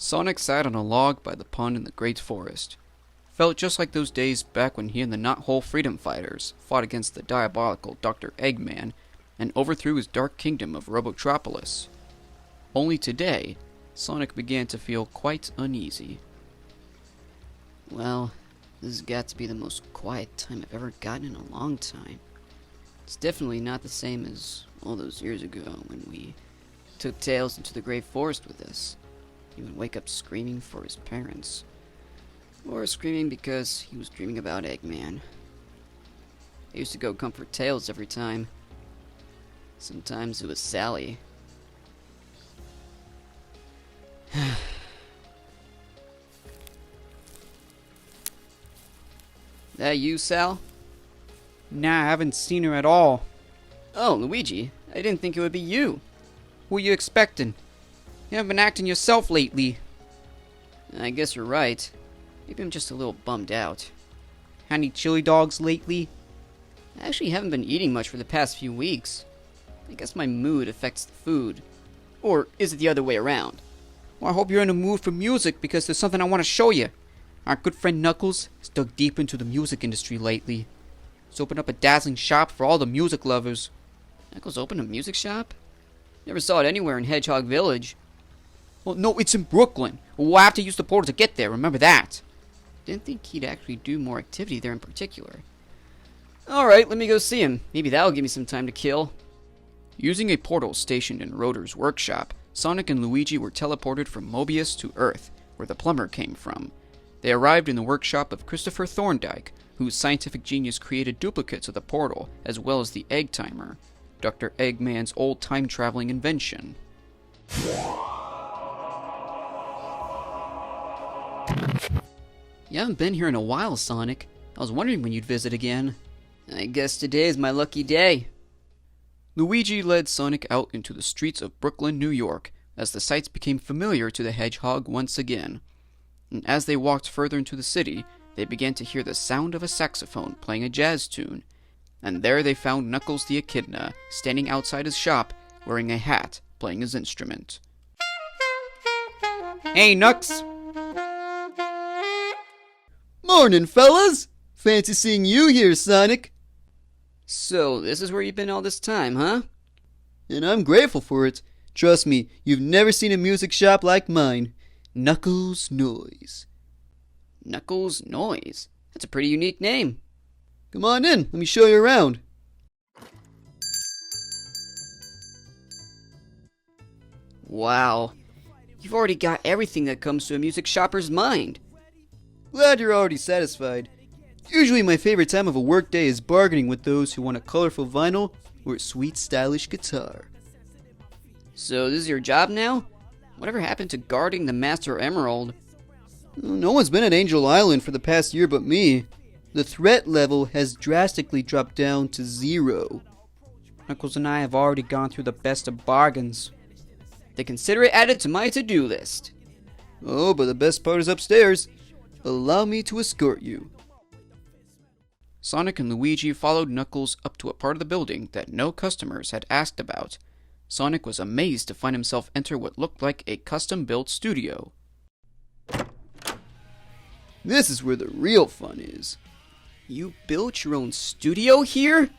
Sonic sat on a log by the pond in the Great Forest. Felt just like those days back when he and the Knothole Freedom Fighters fought against the diabolical Dr. Eggman and overthrew his dark kingdom of Robotropolis. Only today, Sonic began to feel quite uneasy. Well, this has got to be the most quiet time I've ever gotten in a long time. It's definitely not the same as all those years ago when we took Tails into the Great Forest with us. He would wake up screaming for his parents. Or screaming because he was dreaming about Eggman. I used to go comfort Tails every time. Sometimes it was Sally. That you, Sal? Nah, I haven't seen her at all. Oh, Luigi. I didn't think it would be you. Who you expecting? You haven't been acting yourself lately. I guess you're right. Maybe I'm just a little bummed out. Had any chili dogs lately? I actually haven't been eating much for the past few weeks. I guess my mood affects the food. Or is it the other way around? Well, I hope you're in the mood for music because there's something I want to show you. Our good friend Knuckles has dug deep into the music industry lately. He's opened up a dazzling shop for all the music lovers. Knuckles opened a music shop? Never saw it anywhere in Hedgehog Village. Well, no, it's in Brooklyn. We'll have to use the portal to get there, remember that. Didn't think he'd actually do more activity there in particular. Alright, let me go see him. Maybe that'll give me some time to kill. Using a portal stationed in Rotor's workshop, Sonic and Luigi were teleported from Mobius to Earth, where the plumber came from. They arrived in the workshop of Christopher Thorndike, whose scientific genius created duplicates of the portal, as well as the Egg Timer, Dr. Eggman's old time-traveling invention. You haven't been here in a while, Sonic. I was wondering when you'd visit again. I guess today's my lucky day. Luigi led Sonic out into the streets of Brooklyn, New York, as the sights became familiar to the hedgehog once again. And as they walked further into the city, they began to hear the sound of a saxophone playing a jazz tune. And there they found Knuckles the Echidna, standing outside his shop, wearing a hat, playing his instrument. Hey, Knux! Morning, fellas! Fancy seeing you here, Sonic. So, this is where you've been all this time, huh? And I'm grateful for it. Trust me, you've never seen a music shop like mine. Knuckles Noise. Knuckles Noise? That's a pretty unique name. Come on in, let me show you around. Wow. You've already got everything that comes to a music shopper's mind. Glad you're already satisfied. Usually my favorite time of a workday is bargaining with those who want a colorful vinyl or a sweet stylish guitar. So this is your job now? Whatever happened to guarding the Master Emerald? No one's been at Angel Island for the past year but me. The threat level has drastically dropped down to 0. Knuckles and I have already gone through the best of bargains. Then consider it added to my to-do list. Oh, but the best part is upstairs. Allow me to escort you. Sonic and Luigi followed Knuckles up to a part of the building that no customers had asked about. Sonic was amazed to find himself enter what looked like a custom-built studio. This is where the real fun is. You built your own studio here?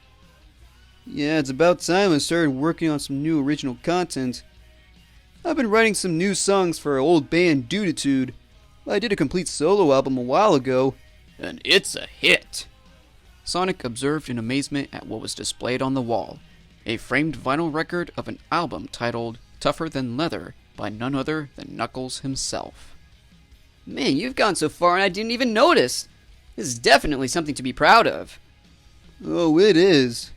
Yeah, it's about time I started working on some new original content. I've been writing some new songs for our old band Duditude. I did a complete solo album a while ago, and it's a hit. Sonic observed in amazement at what was displayed on the wall, a framed vinyl record of an album titled Tougher Than Leather by none other than Knuckles himself. Man, you've gone so far and I didn't even notice. This is definitely something to be proud of. Oh, it is.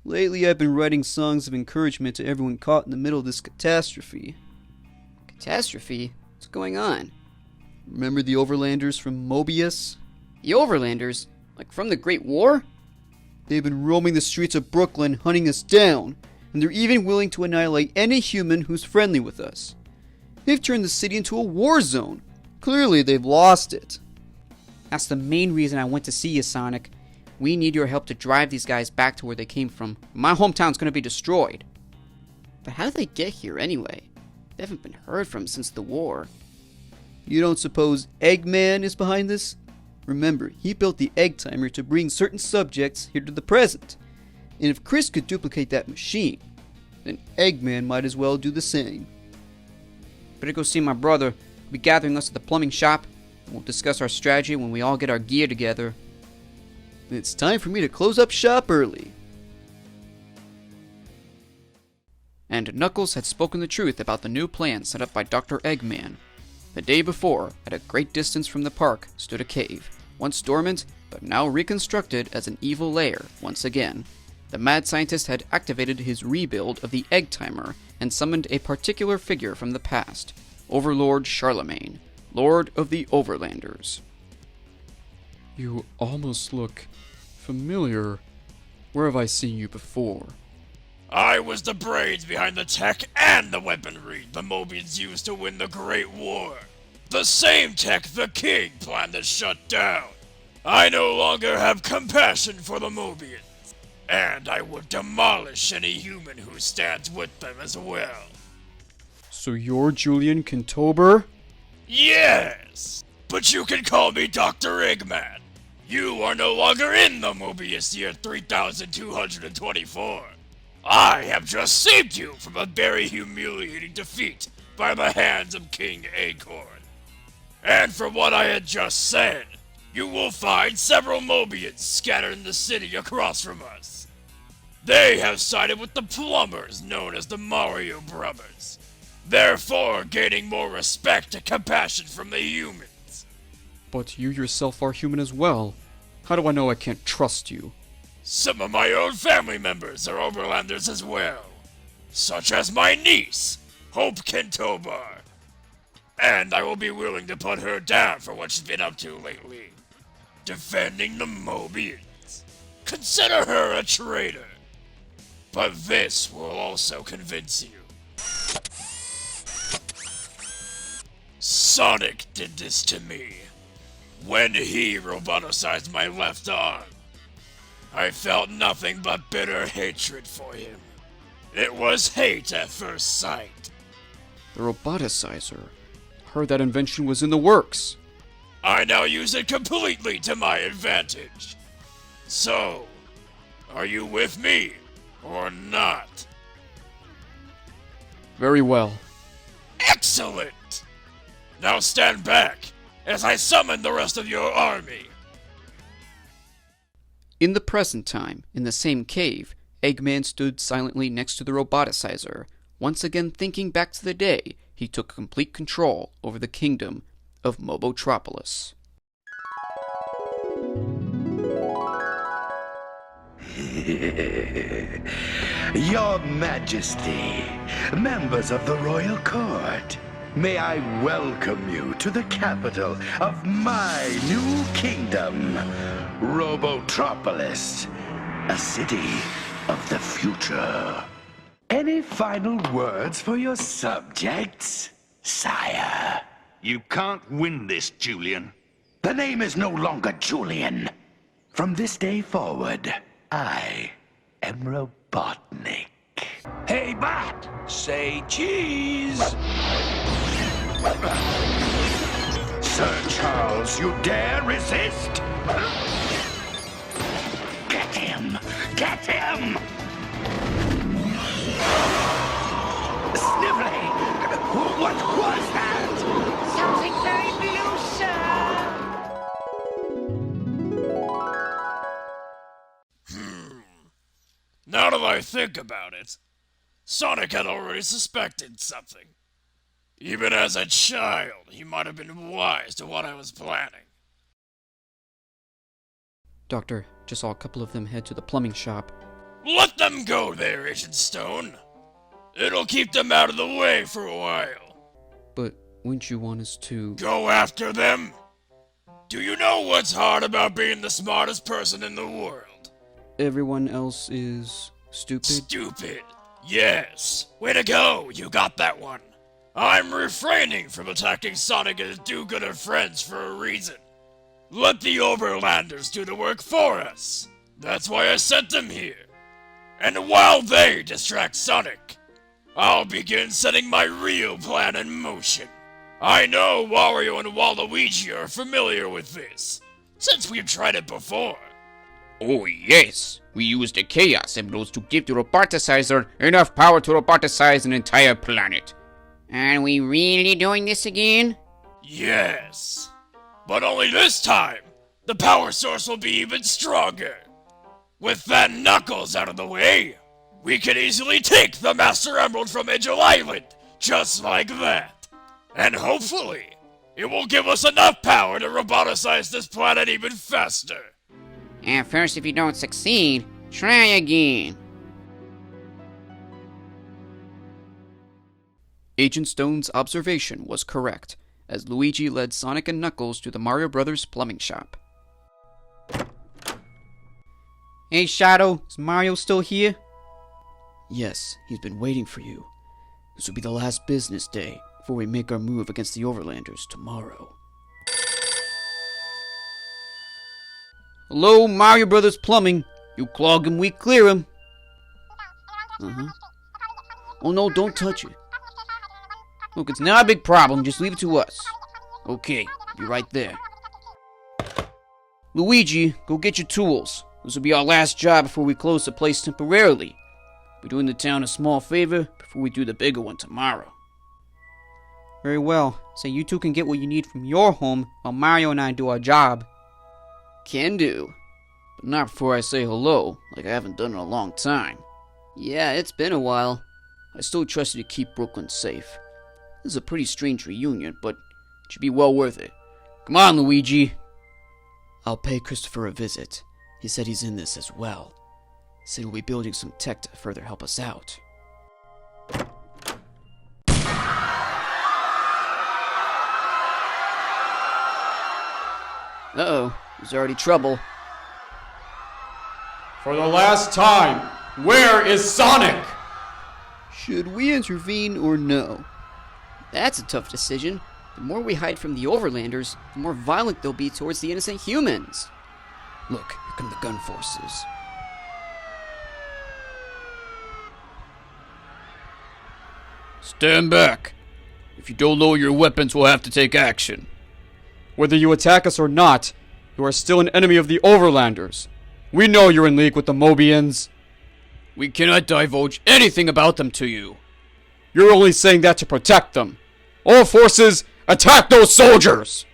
Lately I've been writing songs of encouragement to everyone caught in the middle of this catastrophe. Catastrophe? What's going on? Remember the Overlanders from Mobius? The Overlanders? Like from the Great War? They've been roaming the streets of Brooklyn, hunting us down, and they're even willing to annihilate any human who's friendly with us. They've turned the city into a war zone. Clearly, they've lost it. That's the main reason I went to see you, Sonic. We need your help to drive these guys back to where they came from. My hometown's gonna be destroyed. But how did they get here anyway? They haven't been heard from since the war. You don't suppose Eggman is behind this? Remember, he built the egg timer to bring certain subjects here to the present. And if Chris could duplicate that machine, then Eggman might as well do the same. Better go see my brother. He'll be gathering us at the plumbing shop. We'll discuss our strategy when we all get our gear together. It's time for me to close up shop early. And Knuckles had spoken the truth about the new plan set up by Dr. Eggman. The day before, at a great distance from the park, stood a cave, once dormant, but now reconstructed as an evil lair once again. The mad scientist had activated his rebuild of the egg timer and summoned a particular figure from the past, Overlord Charlemagne, Lord of the Overlanders. You almost look familiar. Where have I seen you before? I was the brains behind the tech and the weaponry the Mobians used to win the Great War. The same tech the King planned to shut down. I no longer have compassion for the Mobians, and I would demolish any human who stands with them as well. So you're Julian Kintober? Yes, but you can call me Dr. Eggman. You are no longer in the Mobius year 3224. I have just saved you from a very humiliating defeat by the hands of King Acorn. And from what I had just said, you will find several Mobians scattered in the city across from us. They have sided with the plumbers known as the Mario Brothers, therefore gaining more respect and compassion from the humans. But you yourself are human as well. How do I know I can't trust you? Some of my own family members are Overlanders as well, such as my niece, Hope Kintobar. And I will be willing to put her down for what she's been up to lately, defending the Mobians. Consider her a traitor. But this will also convince you. Sonic did this to me when he roboticized my left arm. I felt nothing but bitter hatred for him. It was hate at first sight. The Roboticizer. Heard that invention was in the works. I now use it completely to my advantage. So, are you with me or not? Very well. Excellent! Now stand back as I summon the rest of your army. In the present time, in the same cave, Eggman stood silently next to the Roboticizer, once again thinking back to the day he took complete control over the kingdom of Mobotropolis. Your Majesty, members of the royal court, may I welcome you to the capital of my new kingdom, Robotropolis, a city of the future. Any final words for your subjects, sire? You can't win this, Julian. The name is no longer Julian. From this day forward, I am Robotnik. Hey, Bot! Say cheese! Sir Charles, you dare resist? Get him! Get him! Snivelly! What was that? Something very blue, sir. Now that I think about it, Sonic had already suspected something. Even as a child, he might have been wise to what I was planning. Doctor, just saw a couple of them head to the plumbing shop. Let them go there, Agent Stone. It'll keep them out of the way for a while. But wouldn't you want us to... Go after them? Do you know what's hard about being the smartest person in the world? Everyone else is stupid? Stupid. Yes. Way to go. You got that one. I'm refraining from attacking Sonic and his do-gooder friends for a reason. Let the Overlanders do the work for us. That's why I sent them here. And while they distract Sonic, I'll begin setting my real plan in motion. I know Wario and Waluigi are familiar with this, since we've tried it before. Oh yes, we used the Chaos Emeralds to give the Roboticizer enough power to roboticize an entire planet. Are we really doing this again? Yes, but only this time, the power source will be even stronger. With that Knuckles out of the way, we can easily take the Master Emerald from Angel Island, just like that. And hopefully, it will give us enough power to roboticize this planet even faster. At first, if you don't succeed, try again. Agent Stone's observation was correct, as Luigi led Sonic and Knuckles to the Mario Brothers plumbing shop. Hey Shadow, is Mario still here? Yes, he's been waiting for you. This will be the last business day before we make our move against the Overlanders tomorrow. Hello, Mario Brothers Plumbing. You clog him, we clear him. Oh no, don't touch it. Look, it's not a big problem, just leave it to us. Okay, be right there. Luigi, go get your tools. This will be our last job before we close the place temporarily. We're doing the town a small favor before we do the bigger one tomorrow. Very well. So you two can get what you need from your home while Mario and I do our job. Can do. But not before I say hello, like I haven't done in a long time. Yeah, it's been a while. I still trust you to keep Brooklyn safe. This is a pretty strange reunion, but it should be well worth it. Come on, Luigi. I'll pay Christopher a visit. He said he's in this as well. He said he'll be building some tech to further help us out. Uh-oh, there's already trouble. For the last time, where is Sonic? Should we intervene or no? That's a tough decision. The more we hide from the Overlanders, the more violent they'll be towards the innocent humans. Look, here come the gun forces. Stand back. If you don't lower your weapons, we'll have to take action. Whether you attack us or not, you are still an enemy of the Overlanders. We know you're in league with the Mobians. We cannot divulge anything about them to you. You're only saying that to protect them. All forces, attack those soldiers!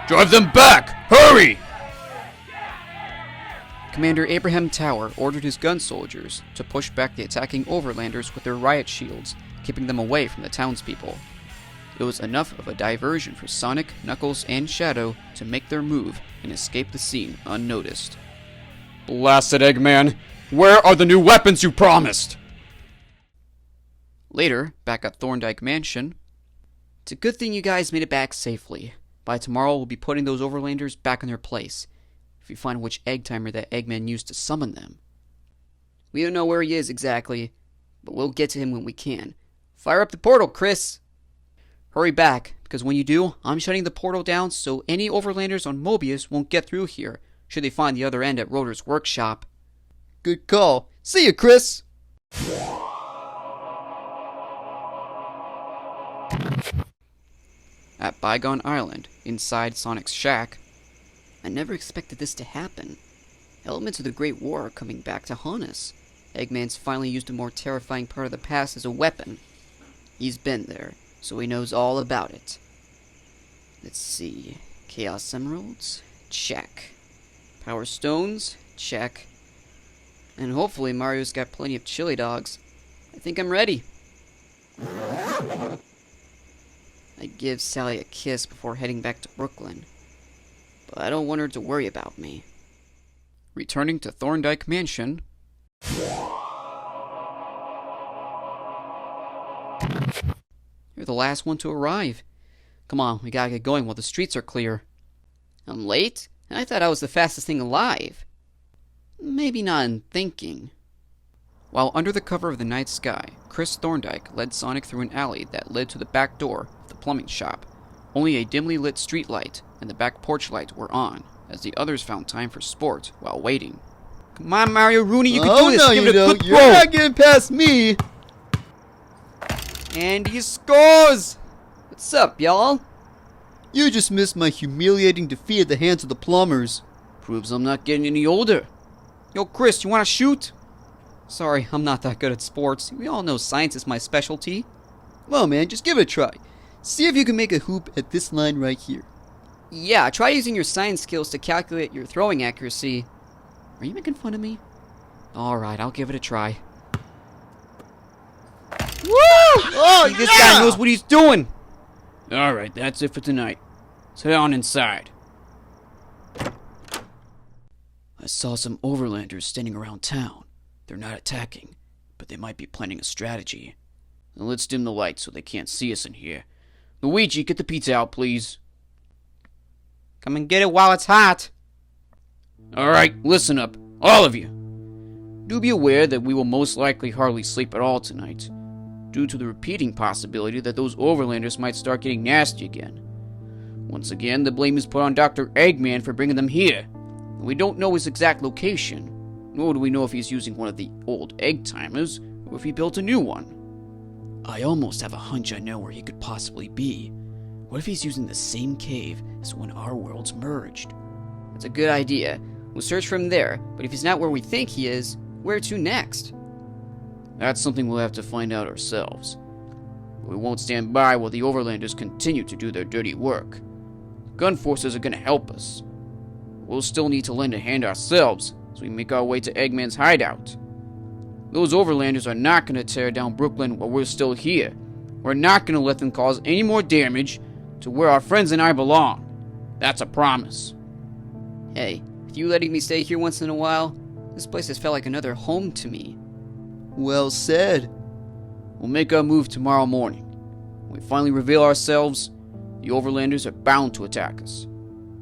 Drive them back! Hurry! Commander Abraham Tower ordered his gun soldiers to push back the attacking Overlanders with their riot shields, keeping them away from the townspeople. It was enough of a diversion for Sonic, Knuckles, and Shadow to make their move and escape the scene unnoticed. Blasted Eggman, where are the new weapons you promised? Later, back at Thorndyke Mansion, it's a good thing you guys made it back safely. By tomorrow, we'll be putting those Overlanders back in their place, if we find which egg timer that Eggman used to summon them. We don't know where he is exactly, but we'll get to him when we can. Fire up the portal, Chris! Hurry back, because when you do, I'm shutting the portal down so any Overlanders on Mobius won't get through here, should they find the other end at Rotor's workshop. Good call. See you, Chris! At Bygone Island, inside Sonic's shack. I never expected this to happen. Elements of the Great War are coming back to haunt us. Eggman's finally used a more terrifying part of the past as a weapon. He's been there, so he knows all about it. Let's see. Chaos Emeralds? Check. Power Stones? Check. And hopefully Mario's got plenty of chili dogs. I think I'm ready. I give Sally a kiss before heading back to Brooklyn. But I don't want her to worry about me. Returning to Thorndyke Mansion, You're the last one to arrive. Come on, we gotta get going while the streets are clear. I'm late? I thought I was the fastest thing alive. Maybe not in thinking. while under the cover of the night sky, Chris Thorndyke led Sonic through an alley that led to the back door of the plumbing shop. Only a dimly lit street light and the back porch light were on, as the others found time for sport while waiting. Come on, Mario Rooney, you can Oh, do this. no, Give you it a don't. good You're throw. not getting past me. And he scores. What's up, y'all? You just missed my humiliating defeat at the hands of the plumbers. Proves I'm not getting any older. Yo, Chris, you want to shoot? Sorry, I'm not that good at sports. We all know science is my specialty. Well, man, just give it a try. See if you can make a hoop at this line right here. Yeah, try using your science skills to calculate your throwing accuracy. Are you making fun of me? Alright, I'll give it a try. Woo! Oh, See, this guy knows what he's doing. Alright, that's it for tonight. Sit down inside. I saw some Overlanders standing around town. They're not attacking, but they might be planning a strategy. Now let's dim the lights so they can't see us in here. Luigi, get the pizza out, please. Come and get it while it's hot. Alright, listen up, all of you. Do be aware that we will most likely hardly sleep at all tonight, due to the repeating possibility that those Overlanders might start getting nasty again. Once again, the blame is put on Dr. Eggman for bringing them here. We don't know his exact location, nor do we know if he's using one of the old egg timers, or if he built a new one. I almost have a hunch I know where he could possibly be. What if he's using the same cave as when our worlds merged? That's a good idea. We'll search for him there, but if he's not where we think he is, where to next? That's something we'll have to find out ourselves. We won't stand by while the Overlanders continue to do their dirty work. Gun forces are going to help us. We'll still need to lend a hand ourselves as we make our way to Eggman's hideout. Those Overlanders are not going to tear down Brooklyn while we're still here. We're not going to let them cause any more damage to where our friends and I belong. That's a promise. Hey, with you letting me stay here once in a while, this place has felt like another home to me. Well said. We'll make our move tomorrow morning. When we finally reveal ourselves, the Overlanders are bound to attack us.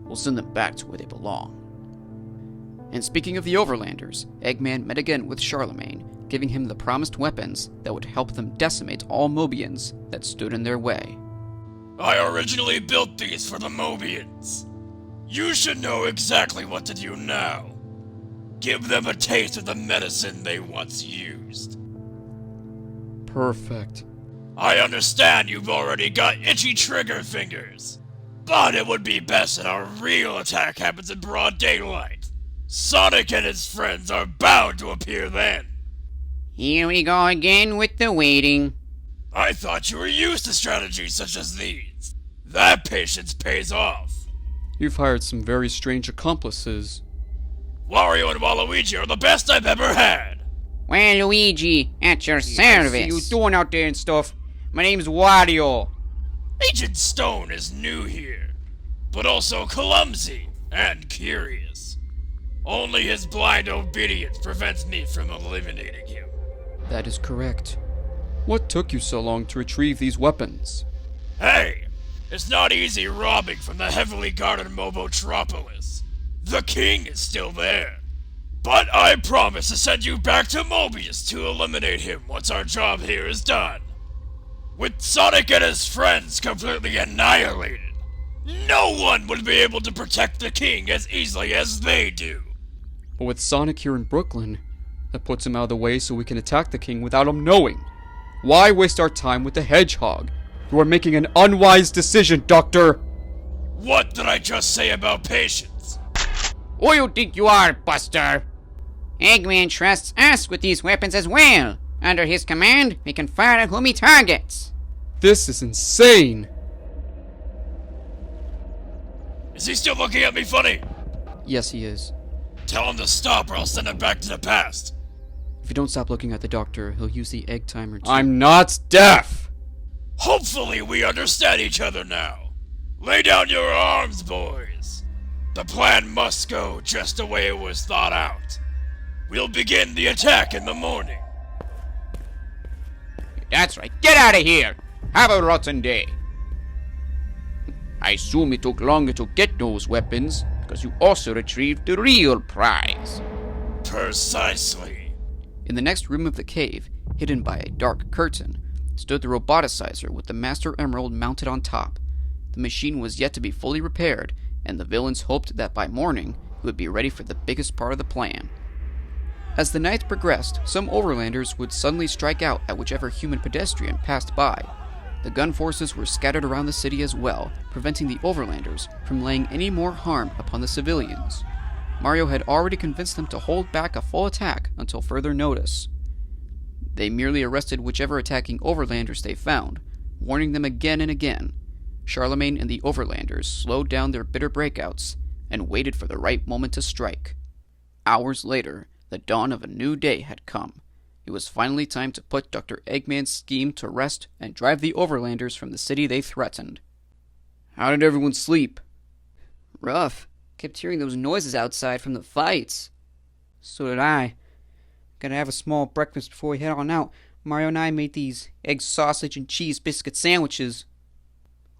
We'll send them back to where they belong. And speaking of the Overlanders, Eggman met again with Charlemagne, giving him the promised weapons that would help them decimate all Mobians that stood in their way. I originally built these for the Mobians. You should know exactly what to do now. Give them a taste of the medicine they once used. Perfect. I understand you've already got itchy trigger fingers, but it would be best that our real attack happens in broad daylight. Sonic and his friends are bound to appear then. Here we go again with the waiting. I thought you were used to strategies such as these. That patience pays off. You've hired some very strange accomplices. Wario and Waluigi are the best I've ever had. Well, Luigi, at your I service. see you doing out there and stuff. My name's Wario. Agent Stone is new here, but also clumsy and curious. Only his blind obedience prevents me from eliminating him. That is correct. What took you so long to retrieve these weapons? Hey, it's not easy robbing from the heavily guarded Mobotropolis. The king is still there. But I promise to send you back to Mobius to eliminate him once our job here is done. With Sonic and his friends completely annihilated, no one would be able to protect the king as easily as they do. But with Sonic here in Brooklyn, that puts him out of the way so we can attack the king without him knowing. Why waste our time with the hedgehog? You are making an unwise decision, Doctor! What did I just say about patience? Who you think you are, Buster? Eggman trusts us with these weapons as well. Under his command, we can fire at whom he targets. This is insane! Is he still looking at me funny? Yes, he is. Tell him to stop or I'll send him back to the past. If you don't stop looking at the doctor, he'll use the egg timer to... I'm not deaf! Hopefully we understand each other now. Lay down your arms, boys. The plan must go just the way it was thought out. We'll begin the attack in the morning. That's right. Get out of here. Have a rotten day. I assume it took longer to get those weapons because you also retrieved the real prize. Precisely. In the next room of the cave, hidden by a dark curtain, stood the Roboticizer with the Master Emerald mounted on top. The machine was yet to be fully repaired, and the villains hoped that by morning it would be ready for the biggest part of the plan. As the night progressed, some Overlanders would suddenly strike out at whichever human pedestrian passed by. The gun forces were scattered around the city as well, preventing the Overlanders from laying any more harm upon the civilians. Mario had already convinced them to hold back a full attack until further notice. They merely arrested whichever attacking Overlanders they found, warning them again and again. Charlemagne and the Overlanders slowed down their bitter breakouts and waited for the right moment to strike. Hours later, the dawn of a new day had come. It was finally time to put Dr. Eggman's scheme to rest and drive the Overlanders from the city they threatened. How did everyone sleep? Rough. Kept hearing those noises outside from the fights. So did I. Gotta have a small breakfast before we head on out. Mario and I made these egg sausage and cheese biscuit sandwiches.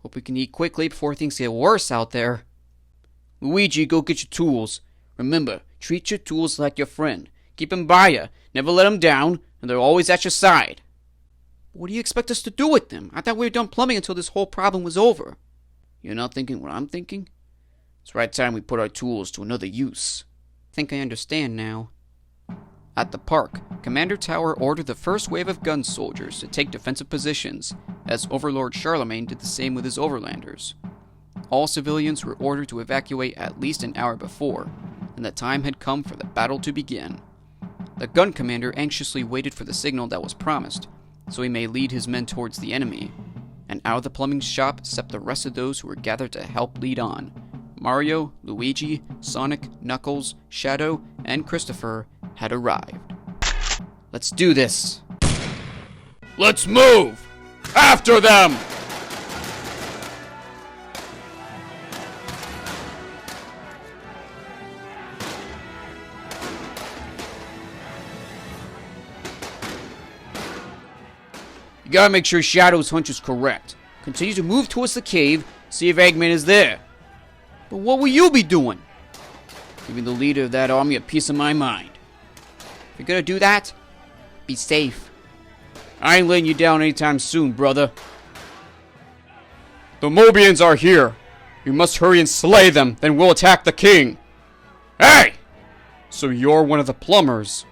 Hope we can eat quickly before things get worse out there. Luigi, go get your tools. Remember, treat your tools like your friend. Keep them by you. Never let them down, and they're always at your side. What do you expect us to do with them? I thought we were done plumbing until this whole problem was over. You're not thinking what I'm thinking? It's right time we put our tools to another use. Think I understand now. At the park, Commander Tower ordered the first wave of gun soldiers to take defensive positions, as Overlord Charlemagne did the same with his Overlanders. All civilians were ordered to evacuate at least an hour before, and the time had come for the battle to begin. The gun commander anxiously waited for the signal that was promised, so he may lead his men towards the enemy. And out of the plumbing shop stepped the rest of those who were gathered to help lead on. Mario, Luigi, Sonic, Knuckles, Shadow, and Christopher had arrived. Let's do this! Let's move! After them! You gotta make sure Shadow's hunch is correct. Continue to move towards the cave, see if Eggman is there. But what will you be doing? Giving the leader of that army a piece of my mind. If you're gonna do that, be safe. I ain't letting you down anytime soon, brother. The Mobians are here. We must hurry and slay them, then we'll attack the king. Hey! So you're one of the plumbers.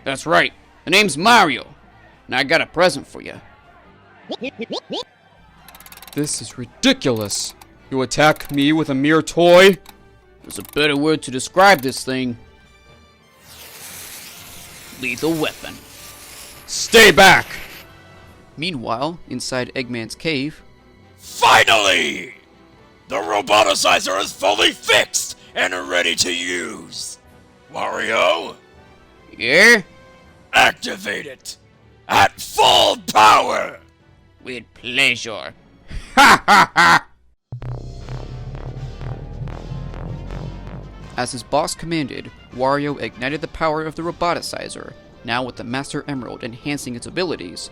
That's right. The name's Mario. And I got a present for you. This is ridiculous. You attack me with a mere toy? There's a better word to describe this thing. Lethal weapon. Stay back! Meanwhile, inside Eggman's cave... Finally! The Roboticizer is fully fixed and ready to use. Wario, Yeah? activate it at full power! With pleasure. Ha ha ha! As his boss commanded, Wario ignited the power of the Roboticizer, now with the Master Emerald enhancing its abilities.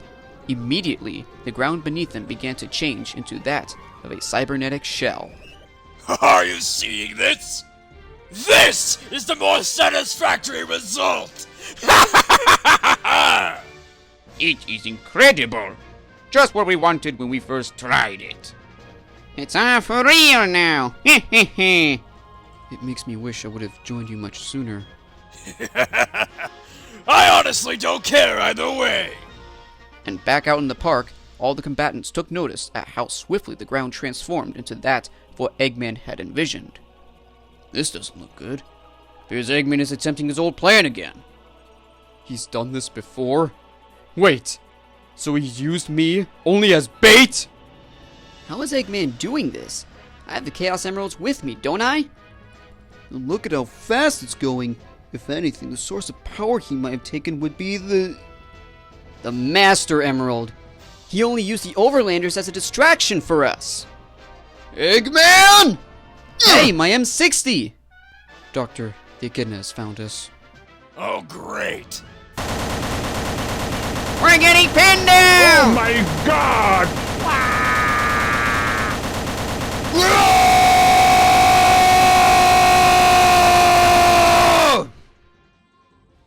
Immediately, the ground beneath him began to change into that of a cybernetic shell. Are you seeing this? This is the more satisfactory result! Ha ha ha ha ha! It is incredible. Just what we wanted when we first tried it. It's all for real now. It makes me wish I would have joined you much sooner. I honestly don't care either way! And back out in the park, all the combatants took notice at how swiftly the ground transformed into that of what Eggman had envisioned. This doesn't look good. Appears Eggman is attempting his old plan again. He's done this before? Wait, so he used me only as bait? How is Eggman doing this? I have the Chaos Emeralds with me, don't I? Look at how fast it's going. If anything, the source of power he might have taken would be the Master Emerald. He only used the Overlanders as a distraction for us. Eggman! Hey, my M60! Doctor, the Echidna has found us. Oh, great! We're getting pinned down! Oh my god!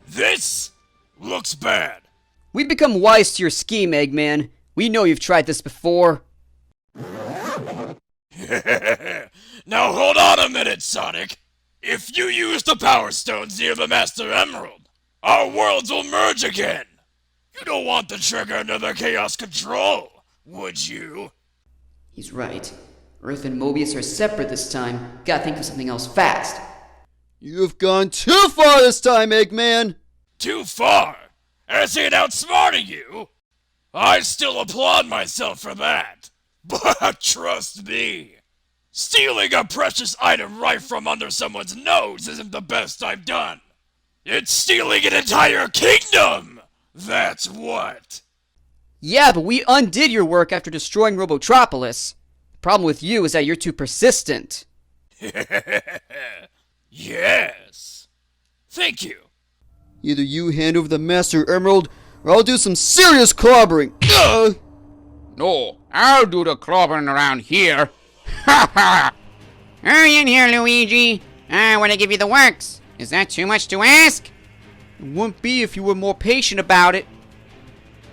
This looks bad. We've become wise to your scheme, Eggman. We know you've tried this before. Now hold on a minute, Sonic. If you use the Power Stones near the Master Emerald, our worlds will merge again. You don't want to trigger another chaos control, would you? He's right. Earth and Mobius are separate this time. Gotta think of something else fast. You've gone too far this time, Eggman! Too far? As in outsmarting you? I still applaud myself for that. But trust me, stealing a precious item right from under someone's nose isn't the best I've done. It's stealing an entire kingdom! That's what. Yeah, but we undid your work after destroying Robotropolis. The problem with you is that you're too persistent. Yes. Thank you. Either you hand over the Master Emerald, or I'll do some serious clobbering! Ugh! No, I'll do the clobbering around here. Ha ha! Hurry in here, Luigi. I want to give you the works. Is that too much to ask? It wouldn't be if you were more patient about it.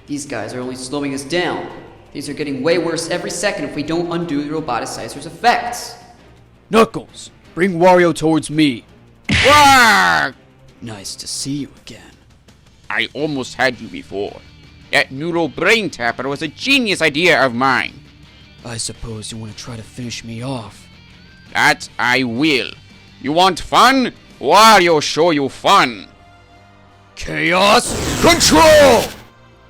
These guys are only slowing us down. Things are getting way worse every second if we don't undo the Roboticizer's effects. Knuckles, bring Wario towards me. Roar! Nice to see you again. I almost had you before. That noodle brain tapper was a genius idea of mine. I suppose you want to try to finish me off. That I will. You want fun? Wario show you fun. Chaos Control!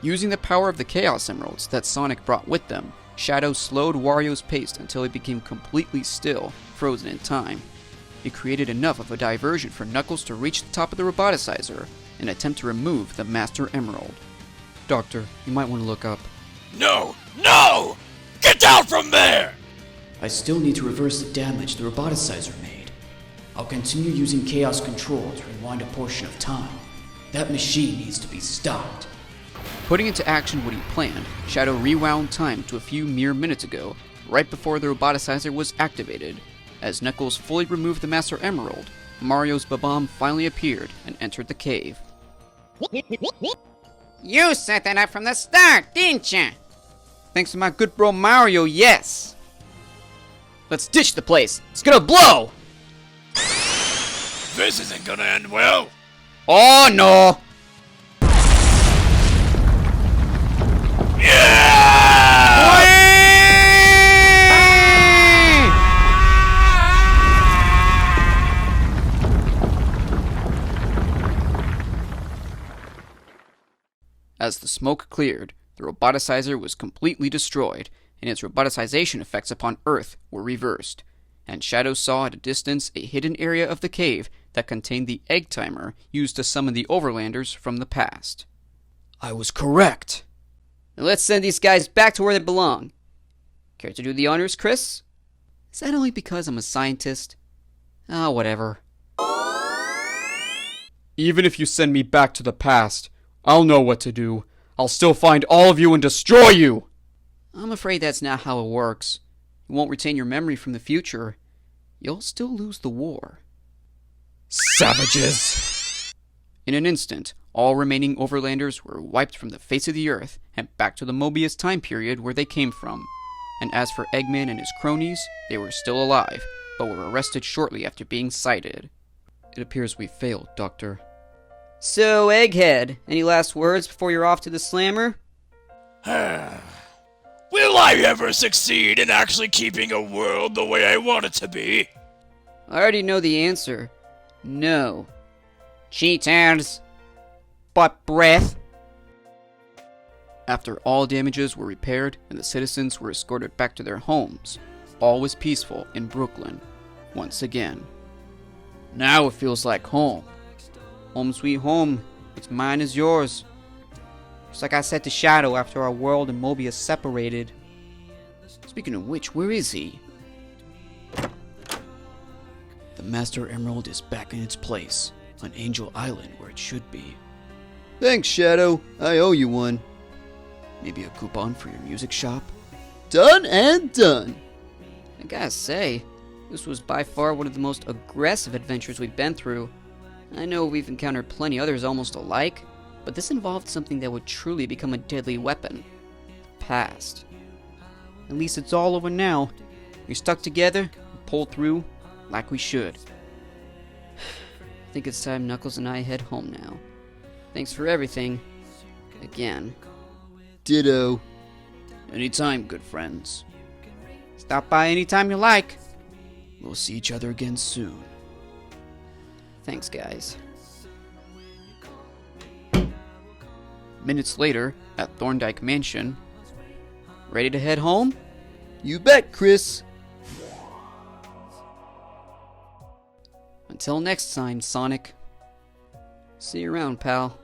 Using the power of the Chaos Emeralds that Sonic brought with them, Shadow slowed Wario's pace until he became completely still, frozen in time. It created enough of a diversion for Knuckles to reach the top of the Roboticizer and attempt to remove the Master Emerald. Doctor, you might want to look up. No! No! Get down from there! I still need to reverse the damage the Roboticizer made. I'll continue using Chaos Control to rewind a portion of time. That machine needs to be stopped. Putting into action what he planned, Shadow rewound time to a few mere minutes ago, right before the Roboticizer was activated. As Knuckles fully removed the Master Emerald, Mario's Babam finally appeared and entered the cave. You set that up from the start, didn't you? Thanks to my good bro Mario, yes! Let's ditch the place! It's gonna blow! This isn't gonna end well. Oh no! As the smoke cleared, the Roboticizer was completely destroyed, and its roboticization effects upon Earth were reversed, and Shadow saw at a distance a hidden area of the cave that contained the egg timer used to summon the Overlanders from the past. I was correct! Now let's send these guys back to where they belong. Care to do the honors, Chris? Is that only because I'm a scientist? Ah, whatever. Even if you send me back to the past, I'll know what to do. I'll still find all of you and destroy you! I'm afraid that's not how it works. You won't retain your memory from the future. You'll still lose the war. Savages! In an instant, all remaining Overlanders were wiped from the face of the Earth and back to the Mobius time period where they came from. And as for Eggman and his cronies, they were still alive, but were arrested shortly after being sighted. It appears we failed, Doctor. So, Egghead, any last words before you're off to the slammer? Will I ever succeed in actually keeping a world the way I want it to be? I already know the answer. No. Cheaters. But breath. After all damages were repaired and the citizens were escorted back to their homes, all was peaceful in Brooklyn once again. Now it feels like home. Home sweet home, what's mine is yours. Just like I said to Shadow after our world and Mobius separated. Speaking of which, where is he? The Master Emerald is back in its place, on Angel Island where it should be. Thanks, Shadow. I owe you one. Maybe a coupon for your music shop? Done and done. I gotta say, this was by far one of the most aggressive adventures we've been through. I know we've encountered plenty others almost alike, but this involved something that would truly become a deadly weapon. The past. At least it's all over now. We stuck together and pulled through like we should. I think it's time Knuckles and I head home now. Thanks for everything. Again. Ditto. Anytime, good friends. Stop by anytime you like. We'll see each other again soon. Thanks, guys. Minutes later, at Thorndyke Mansion. Ready to head home? You bet, Chris. Until next time, Sonic. See you around, pal.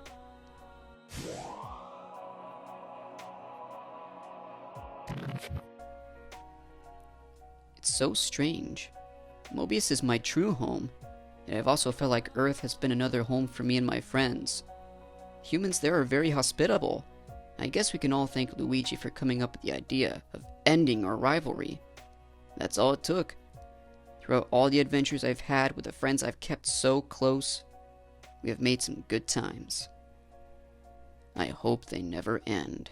It's so strange. Mobius is my true home, and I've also felt like Earth has been another home for me and my friends. Humans there are very hospitable. I guess we can all thank Luigi for coming up with the idea of ending our rivalry. That's all it took. Throughout all the adventures I've had with the friends I've kept so close, we have made some good times. I hope they never end.